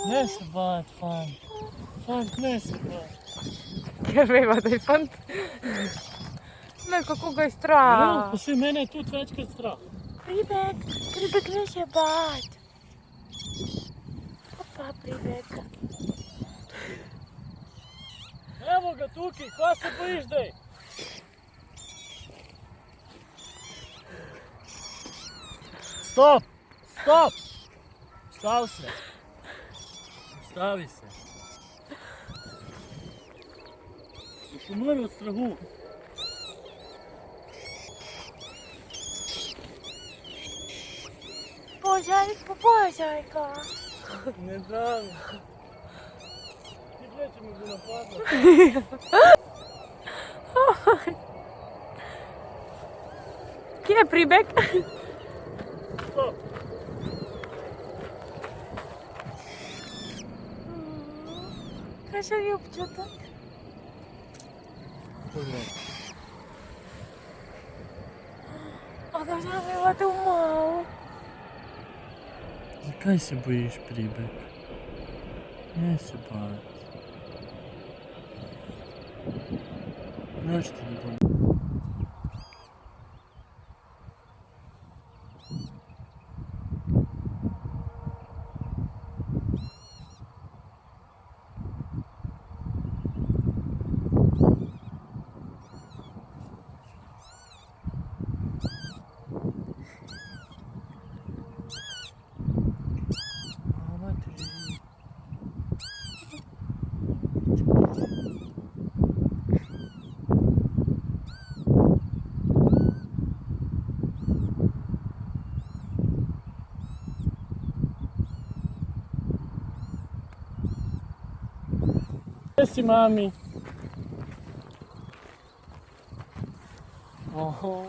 Ne se bati, fant. Fant, ne se bati. Ker veva, da je fant. Ne, kako ga je Ja, strah. pa se mene je tudi večkrat strah. Pribek, Pribek ne se bat. Opa, Pribek. Evo ga tukaj, kva se bojiš zdaj? Stop! Stop! Ustavi se. Ustavi se. Boš umrl od strahu. Pozajka. Ne dam. Ti gledaj, če me bo napadla. Kje je Pribek? Stop! Kaj še je občutek? Poglej. A ga vzameva domov. Zakaj se bojiš, Pribek? Ne se bati. Nič ti ne bom. Gdje si, mami? Oho.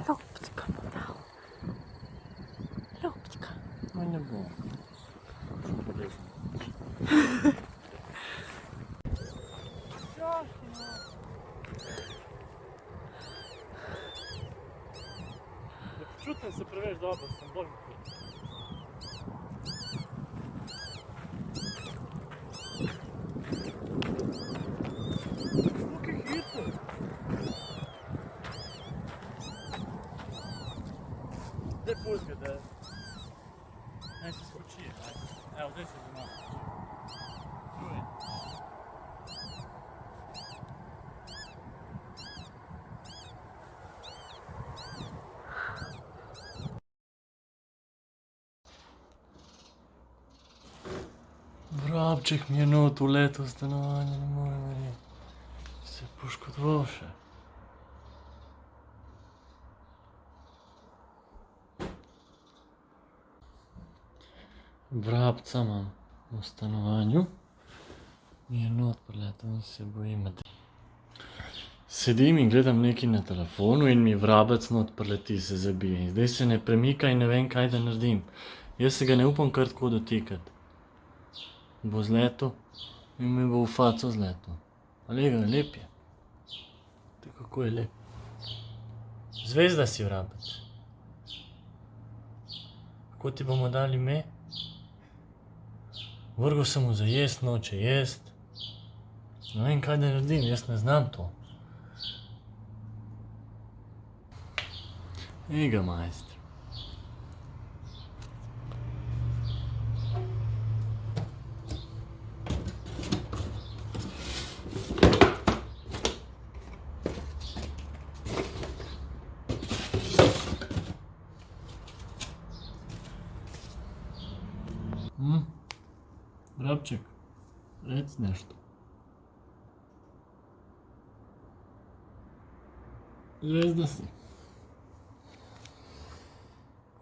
Lopčka mu dal. Lopčka. No ne bom. Što polezem. Ne počutim se preveč dobro, sem bolj kot. Tukaj hitro. Zdaj pusti ga, da naj se spoči. Evo, zdaj se doma. Čuj. Vrabček mi je not uletel v stanovanje, ne morem verjeti. Se je poškodoval še. Vrabca imam v stanovanju. Mi je not priletel in se bojim. Sedim in gledam nekaj na telefonu in mi vrabec not prileti, se zabije. In zdaj se ne premika in ne vem, kaj da naredim. Jaz se ga ne upam kar tako dotikati. Bo zletel in mi bo v faco zletel. Ali ga, lep je. Tako kako je lep. Zvezda si, vrabec. Kako ti bomo dali ime? Vrgel sem mu za jest, noče jest. Ne vem, kaj da naredim, jaz ne znam to. Ega, majster. Vrabček, rec nešto. Zvezda si.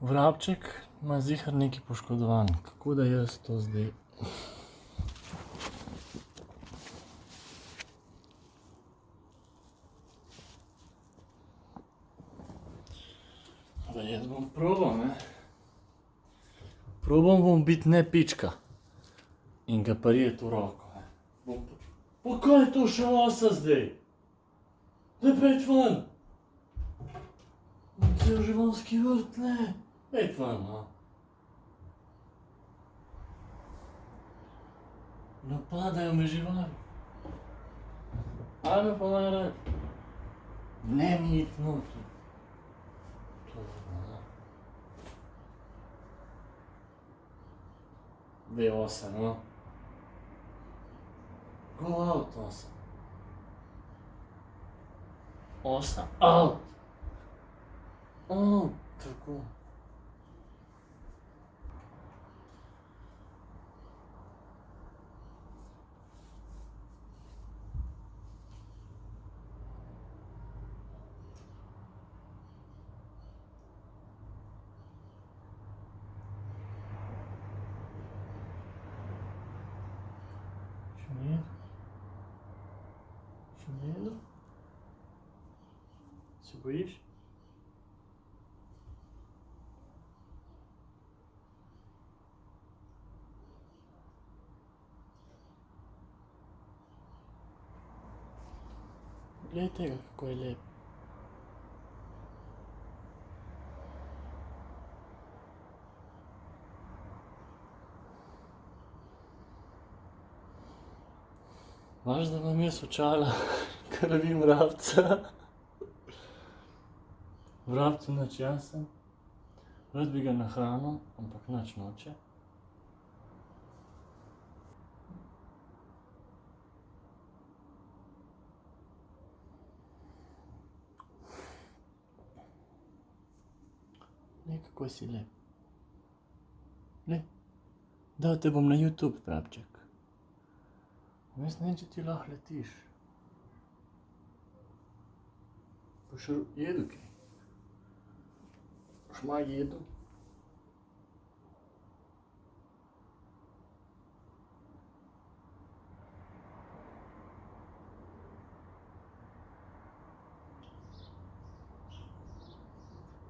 Vrabček ima zihar nekaj poškodovan. Kako da jaz to zdaj? Da jaz bom probal, ne? Probam bom biti ne pička. In ga prijeti v roko. Pa kaj je to še osa zdaj? Daj pejt ven! Cel živalski vrt, ne. Pejt ven, no. Napadajo me živali. Ajme pa najraje. Ne mi iti noter. To je malo. Dve ose, no. Go out, osa. Osa, out. Out, tako. Še v redu? Še v redu? Se bojiš? Glej tega, kako je lep. Važ, da imam jaz očala, ker lovim vrabca. Vrabcu nič jasen. Rad bi ga nahranil, ampak nič noče. Glej, kako si lep. Glej, dal te bom na YouTube, vrabček. Jaz ne vem, če ti lahko letiš. Boš jedel kaj? Boš malo jedel?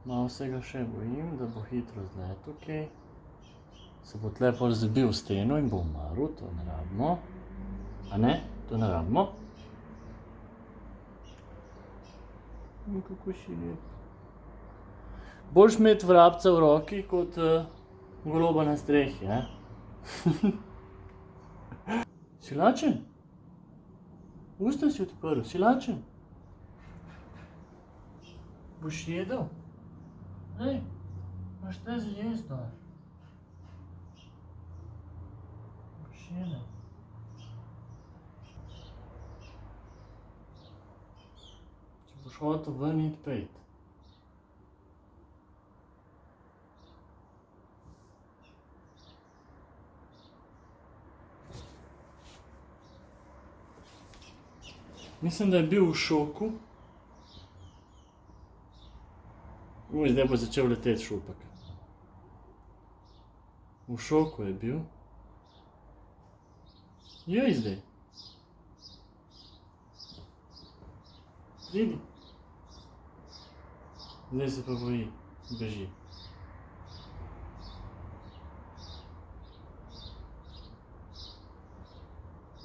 Malo se ga še bojim, da bo hitro zletel kaj. Se bo tle pol zabil v steno in bo umrl, to ne rabimo. A ne? To ne rabimo? Kako si lep. Boljš imeti vrabca v roki kot goloba na strehi, ne? Si lačen? Usta si odprl, si lačen? Boš jedel? Ej, imaš te za jesti dol. Boš jedel. Če boš hotel ven iti pejt. Mislim, da je bil v šoku. Zdaj bo začel leteti šupek. V šoku je bil. Jej zdaj. Pridi. Zdaj se pa boji, beži.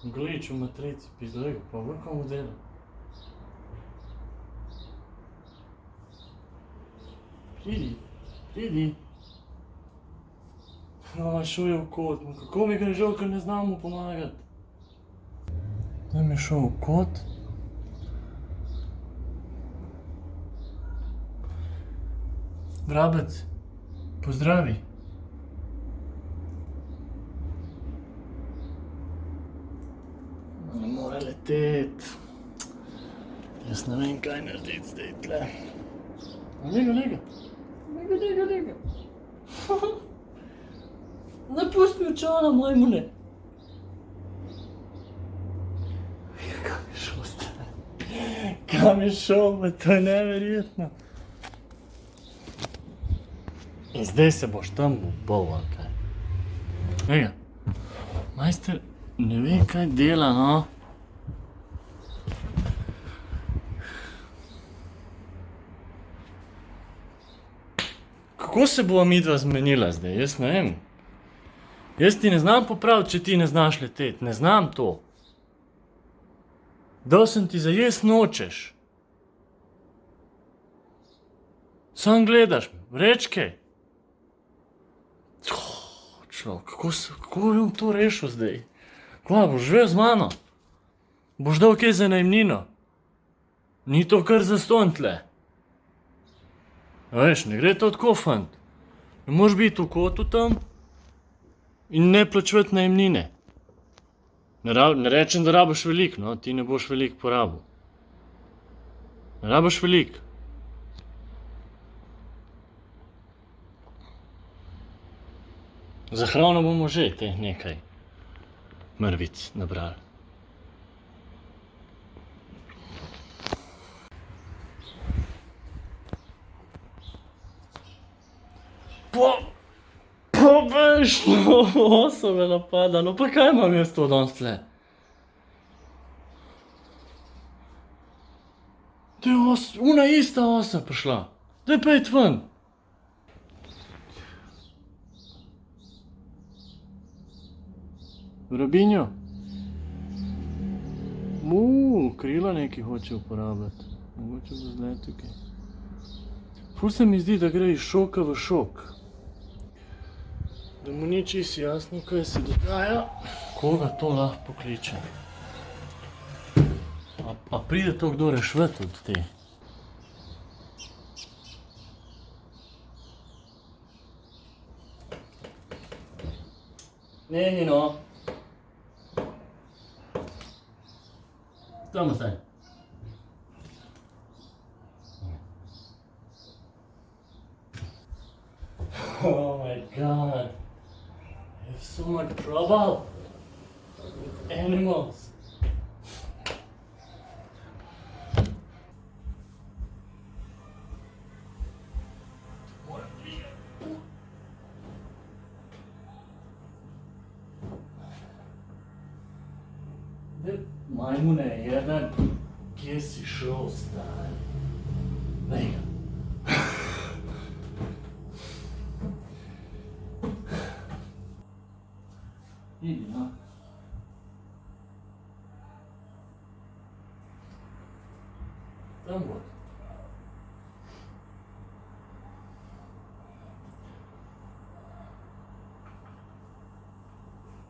Glič v matrici, pizdo, pa v komu dela. Pridi, pridi. No, šel je v kot, kako mi ga je žal, ker ne znam mu pomagati. Zdaj mi je šel v kot. Vrabec, pozdravi. Ne more leteti. Jaz ne vem, kaj narediti zdaj tle. Lega, lega. Lega, lega, lega. Zdaj pusti mi očala, majmune. Kam je šel zdaj? Kam je šel, pa to je neverjetno. In zdaj se boš tam bol, ali kaj. Lega, majster ne ve, kaj dela, no. Kako se bova midva zmenila zdaj, jaz ne vem. Jaz ti ne znam popraviti, če ti ne znaš leteti, ne znam to. Dal sem ti za jesti, nočeš. Sam gledaš me, reč kaj. Človek, kako bom to rešil zdaj? Kva, boš živel z mano? Boš dal kaj za najemnino? Ni to kar zastonj tle. A veš, ne gre to tako, fant. Ne moreš biti v kotu tam in ne plačevati najemnine. Ne rečem, da rabiš veliko, no, ti ne boš veliko porabil. Ne rabiš veliko. Za hrano bomo že teh nekaj mrvic nabrali. Veš, no, osa me napada, no pa kaj imam jaz to danes tle? To je una ista osa prišla. Daj pejt ven. Vrabinjo. Krila neki hoče uporabljati. Mogoče bo zletel kaj. Ful se mi zdi, da gre iz šoka v šok. Da mu ni čisto jasno, kaj se dogaja. Koga to lahko pokliče? A pride to kdo rešvet od te? Neni no. Tam ostaj. Oh my god. I have so much trouble with animals. Majmune, jedan, kje si šel, stari? Daj ga. Idi, no. Tam bod.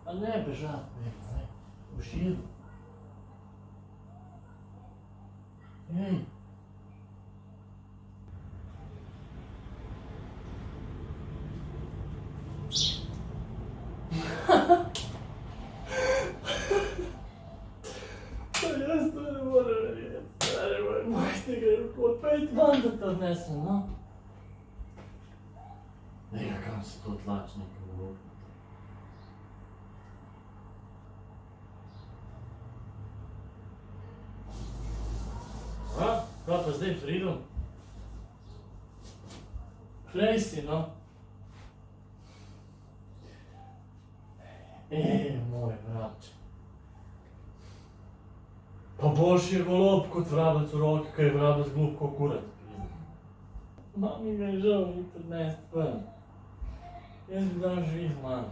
A ne bežat, ne. Boš jedel. Ej. Jaz to ne morem verjeti, stari moj tega je odpejt van, da te odnesem, no? Daj ga, kam se to tlač nekaj vlopno. Kaj pa zdaj, Freedom? Klej si, no? Moj vrabček. Pa boljši je golob kot vrabec v roki, kaj je vrabec glup kot kurac. Mami ga je žal niti odnesti ven. Jaz bi dan živi z mano.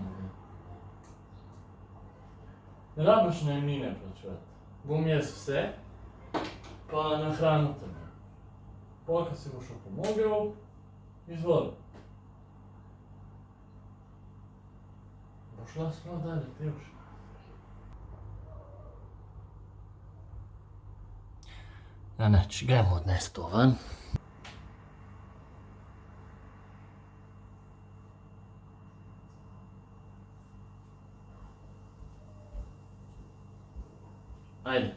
Ne rabiš najemnine plačevati. Bom jaz vse, pa nahranil tebe. Pol, ko si boš opomogel, izvoli. Bo šla sploh dalje, Tevš. Ja, nič, gremo odnesti to ven. Ajde,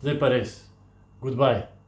zdaj pa res. Goodbye.